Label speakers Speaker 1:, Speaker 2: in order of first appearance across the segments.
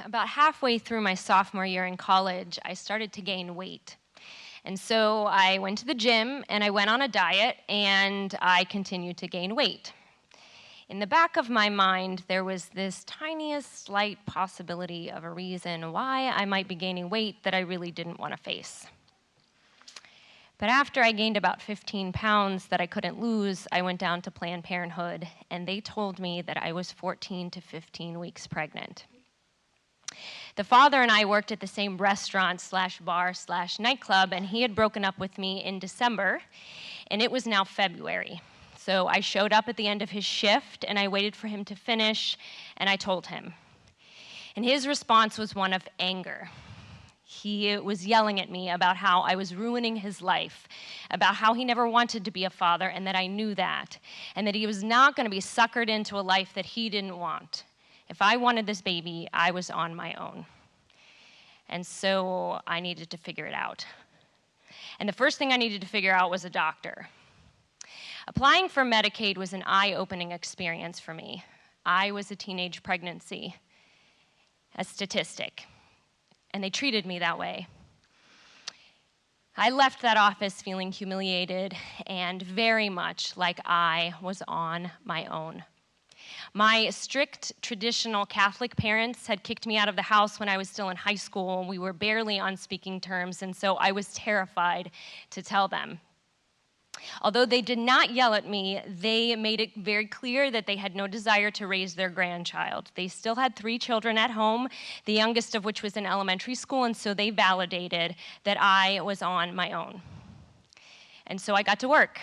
Speaker 1: about halfway through my sophomore year in college, I started to gain weight. And so I went to the gym and I went on a diet and I continued to gain weight. In the back of my mind, there was this tiniest, slight possibility of a reason why I might be gaining weight that I really didn't want to face. But after I gained about 15 pounds that I couldn't lose, I went down to Planned Parenthood, and they told me that I was 14 to 15 weeks pregnant. The father and I worked at the same restaurant/bar/nightclub, and he had broken up with me in December, and it was now February. So I showed up at the end of his shift, and I waited for him to finish, and I told him. And his response was one of anger. He was yelling at me about how I was ruining his life, about how he never wanted to be a father, and that I knew that, and that he was not going to be suckered into a life that he didn't want. If I wanted this baby, I was on my own. And so I needed to figure it out. And the first thing I needed to figure out was a doctor. Applying for Medicaid was an eye-opening experience for me. I was a teenage pregnancy, a statistic, and they treated me that way. I left that office feeling humiliated and very much like I was on my own. My strict, traditional Catholic parents had kicked me out of the house when I was still in high school. We were barely on speaking terms, and so I was terrified to tell them. Although they did not yell at me, they made it very clear that they had no desire to raise their grandchild. They still had 3 children at home, the youngest of which was in elementary school, and so they validated that I was on my own. And so I got to work.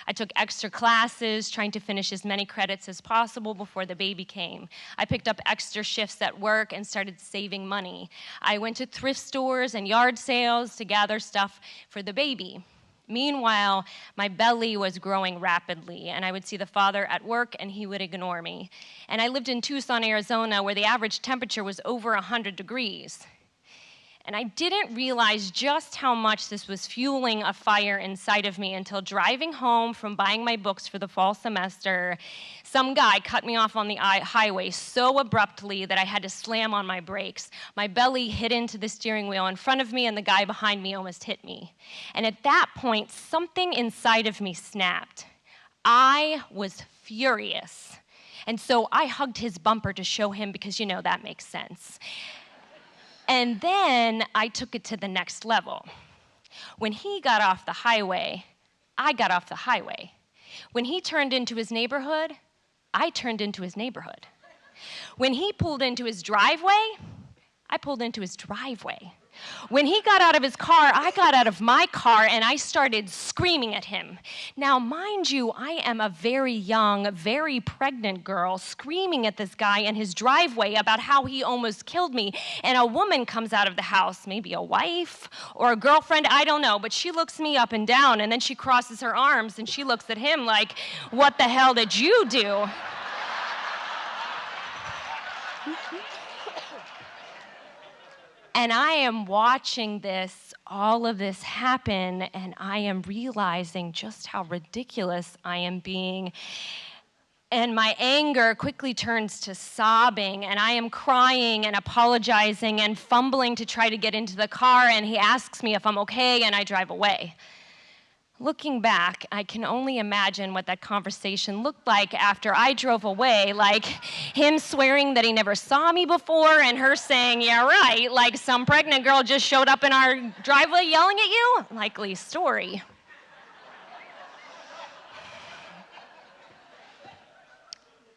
Speaker 1: I took extra classes, trying to finish as many credits as possible before the baby came. I picked up extra shifts at work and started saving money. I went to thrift stores and yard sales to gather stuff for the baby. Meanwhile, my belly was growing rapidly, and I would see the father at work, and he would ignore me. And I lived in Tucson, Arizona, where the average temperature was over 100 degrees. And I didn't realize just how much this was fueling a fire inside of me until driving home from buying my books for the fall semester, some guy cut me off on the highway so abruptly that I had to slam on my brakes. My belly hit into the steering wheel in front of me, and the guy behind me almost hit me. And at that point, something inside of me snapped. I was furious. And so I hugged his bumper to show him, because, you know, that makes sense. And then I took it to the next level. When he got off the highway, I got off the highway. When he turned into his neighborhood, I turned into his neighborhood. When he pulled into his driveway, I pulled into his driveway. When he got out of his car, I got out of my car and I started screaming at him. Now, mind you, I am a very young, very pregnant girl screaming at this guy in his driveway about how he almost killed me. And a woman comes out of the house, maybe a wife or a girlfriend, I don't know, but she looks me up and down, and then she crosses her arms and she looks at him like, "What the hell did you do?" And I am watching all of this happen, and I am realizing just how ridiculous I am being. And my anger quickly turns to sobbing, and I am crying and apologizing and fumbling to try to get into the car, and he asks me if I'm okay, and I drive away. Looking back, I can only imagine what that conversation looked like after I drove away, like him swearing that he never saw me before and her saying, "Yeah, right, like some pregnant girl just showed up in our driveway yelling at you." Likely story.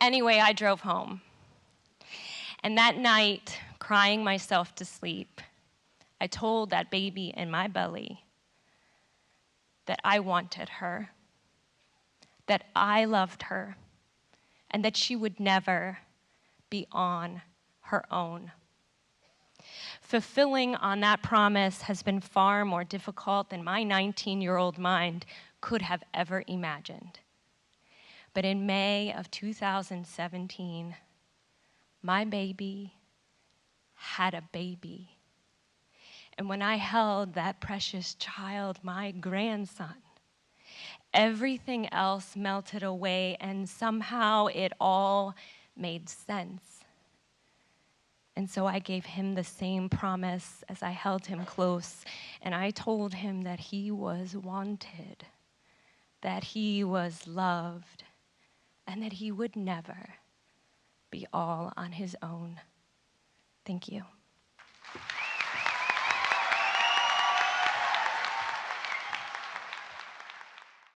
Speaker 1: Anyway, I drove home. And that night, crying myself to sleep, I told that baby in my belly that I wanted her, that I loved her, and that she would never be on her own. Fulfilling on that promise has been far more difficult than my 19-year-old mind could have ever imagined. But in May of 2017, my baby had a baby. And when I held that precious child, my grandson, everything else melted away, and somehow it all made sense. And so I gave him the same promise as I held him close, and I told him that he was wanted, that he was loved, and that he would never be all on his own. Thank you.